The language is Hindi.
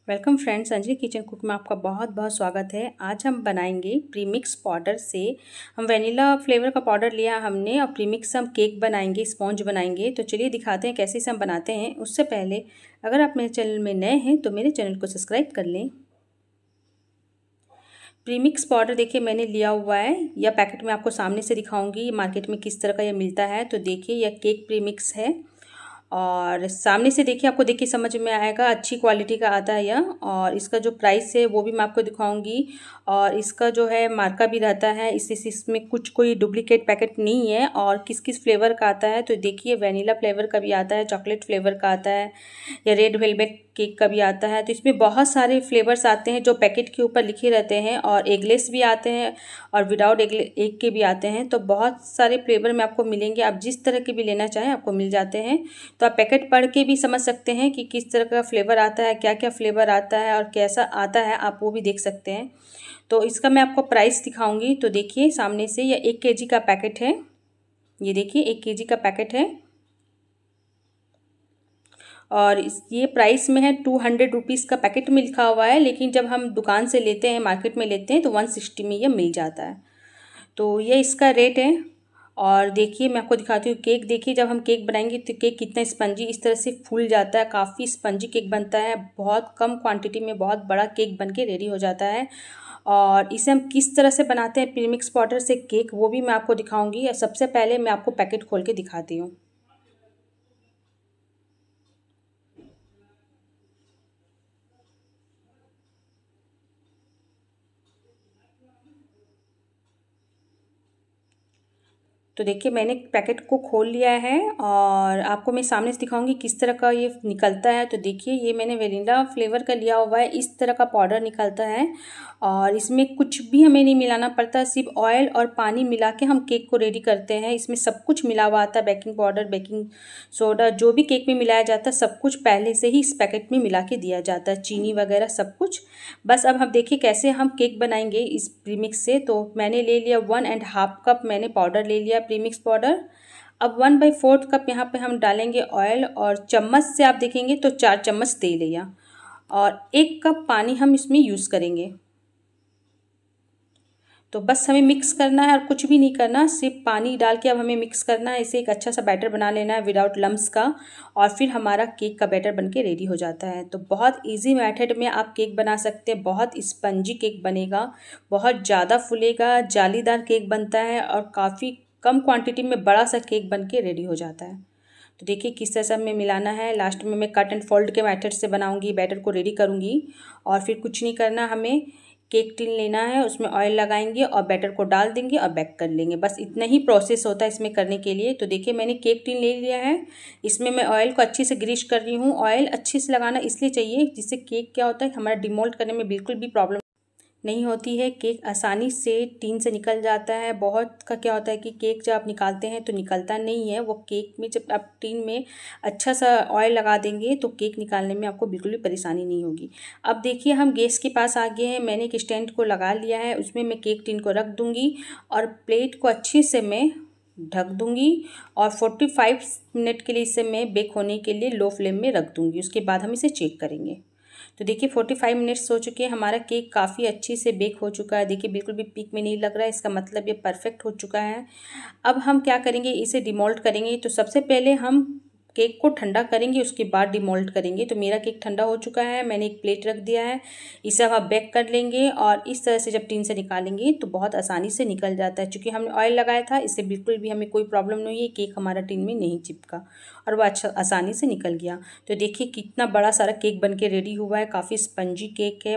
Welcome friends, Anjali kitchen cook में आपका बहुत बहुत स्वागत है। आज हम बनाएंगे प्रीमिक्स पाउडर से। हम वनीला फ्लेवर का पाउडर लिया हमने और प्रीमिक्स हम केक बनाएंगे, स्पॉन्ज बनाएंगे। तो चलिए दिखाते हैं कैसे इसे हम बनाते हैं। उससे पहले अगर आप मेरे चैनल में नए हैं तो मेरे चैनल को सब्सक्राइब कर लें। प्रीमिक्स पाउडर देखिए मैंने लिया हुआ है, या पैकेट में आपको सामने से दिखाऊंगी मार्केट में किस तरह का यह मिलता है। तो देखिए यह केक प्रीमिक्स है और सामने से देखिए आपको देखिए समझ में आएगा, अच्छी क्वालिटी का आता है यह। और इसका जो प्राइस है वो भी मैं आपको दिखाऊंगी और इसका जो है मार्का भी रहता है। इसमें कुछ कोई डुप्लीकेट पैकेट नहीं है। और किस किस फ्लेवर का आता है तो देखिए वनीला फ्लेवर का भी आता है, चॉकलेट फ्लेवर का आता है, या रेड वेलवेट केक का भी आता है। तो इसमें बहुत सारे फ्लेवर्स आते हैं जो पैकेट के ऊपर लिखे रहते हैं, और एगलेस भी आते हैं और विदाउट एग के भी आते हैं। तो बहुत सारे फ्लेवर में आपको मिलेंगे, आप जिस तरह के भी लेना चाहें आपको मिल जाते हैं। तो आप पैकेट पढ़ के भी समझ सकते हैं कि किस तरह का फ्लेवर आता है, क्या क्या फ्लेवर आता है और कैसा आता है, आप वो भी देख सकते हैं। तो इसका मैं आपको प्राइस दिखाऊंगी। तो देखिए सामने से यह 1 kg का पैकेट है। ये देखिए 1 kg का पैकेट है और ये प्राइस में है 200 रुपीज़ का पैकेट में लिखा हुआ है, लेकिन जब हम दुकान से लेते हैं, मार्केट में लेते हैं तो 160 में यह मिल जाता है। तो ये इसका रेट है। और देखिए मैं आपको दिखाती हूँ केक। देखिए जब हम केक बनाएंगे तो केक कितना स्पंजी इस तरह से फूल जाता है, काफ़ी स्पंजी केक बनता है। बहुत कम क्वांटिटी में बहुत बड़ा केक बन के रेडी हो जाता है। और इसे हम किस तरह से बनाते हैं प्रीमिक्स पाउडर से केक, वो भी मैं आपको दिखाऊंगी। और सबसे पहले मैं आपको पैकेट खोल के दिखाती हूँ। तो देखिए मैंने पैकेट को खोल लिया है और आपको मैं सामने से दिखाऊंगी किस तरह का ये निकलता है। तो देखिए ये मैंने वेनिला फ्लेवर का लिया हुआ है, इस तरह का पाउडर निकलता है। और इसमें कुछ भी हमें नहीं मिलाना पड़ता, सिर्फ ऑयल और पानी मिला के हम केक को रेडी करते हैं। इसमें सब कुछ मिला हुआ आता है, बेकिंग पाउडर, बेकिंग सोडा, जो भी केक में मिलाया जाता है सब कुछ पहले से ही इस पैकेट में मिला के दिया जाता है, चीनी वगैरह सब कुछ। बस अब हम देखिए कैसे हम केक बनाएंगे इस प्रीमिक्स से। तो मैंने ले लिया 1.5 कप मैंने पाउडर ले लिया प्रीमिक्स पाउडर। अब 1/4 कप यहाँ पे हम डालेंगे ऑयल, और चम्मच से आप देखेंगे तो 4 चम्मच तेल है यहाँ, और 1 कप पानी हम इसमें यूज़ करेंगे। तो बस हमें मिक्स करना है और कुछ भी नहीं करना, सिर्फ पानी डाल के अब हमें मिक्स करना है। इसे एक अच्छा सा बैटर बना लेना है विदाउट लम्स का, और फिर हमारा केक का बैटर बनके रेडी हो जाता है। तो बहुत इजी मेथड में आप केक बना सकते हैं। बहुत स्पंजी केक बनेगा, बहुत ज़्यादा फूलेगा, जालीदार केक बनता है और काफ़ी कम क्वांटिटी में बड़ा सा केक बन के रेडी हो जाता है। तो देखिए किस तरह से हमें मिलाना है। लास्ट में मैं कट एंड फोल्ड के मेथड से बनाऊंगी, बैटर को रेडी करूंगी। और फिर कुछ नहीं करना, हमें केक टिन लेना है, उसमें ऑयल लगाएंगे और बैटर को डाल देंगे और बेक कर लेंगे। बस इतना ही प्रोसेस होता है इसमें करने के लिए। तो देखिए मैंने केक टिन ले लिया है, इसमें मैं ऑयल को अच्छे से ग्रीस कर रही हूँ। ऑयल अच्छे से लगाना इसलिए चाहिए जिससे केक क्या होता है हमारा डिमोल्ड करने में बिल्कुल भी प्रॉब्लम नहीं होती है। केक आसानी से टीन से निकल जाता है। बहुत का क्या होता है कि केक जब आप निकालते हैं तो निकलता नहीं है। वो केक में जब आप टीन में अच्छा सा ऑयल लगा देंगे तो केक निकालने में आपको बिल्कुल भी परेशानी नहीं होगी। अब देखिए हम गैस के पास आ गए हैं। मैंने एक स्टैंड को लगा लिया है, उसमें मैं केक टीन को रख दूँगी और प्लेट को अच्छे से मैं ढक दूँगी। और 45 मिनट के लिए इसे मैं बेक होने के लिए लो फ्लेम में रख दूँगी। उसके बाद हम इसे चेक करेंगे। तो देखिए 45 मिनट्स हो चुके हैं, हमारा केक काफ़ी अच्छे से बेक हो चुका है। देखिए बिल्कुल भी पीक में नहीं लग रहा है, इसका मतलब ये परफेक्ट हो चुका है। अब हम क्या करेंगे, इसे डिमोल्ड करेंगे। तो सबसे पहले हम केक को ठंडा करेंगे, उसके बाद डिमोल्ड करेंगे। तो मेरा केक ठंडा हो चुका है, मैंने एक प्लेट रख दिया है, इसे हम बेक कर लेंगे। और इस तरह से जब टीन से निकालेंगे तो बहुत आसानी से निकल जाता है, क्योंकि हमने ऑयल लगाया था। इससे बिल्कुल भी हमें कोई प्रॉब्लम नहीं है, केक हमारा टीन में नहीं चिपका और वह अच्छा आसानी से निकल गया। तो देखिए कितना बड़ा सारा केक बन के रेडी हुआ है, काफ़ी स्पंजी केक है।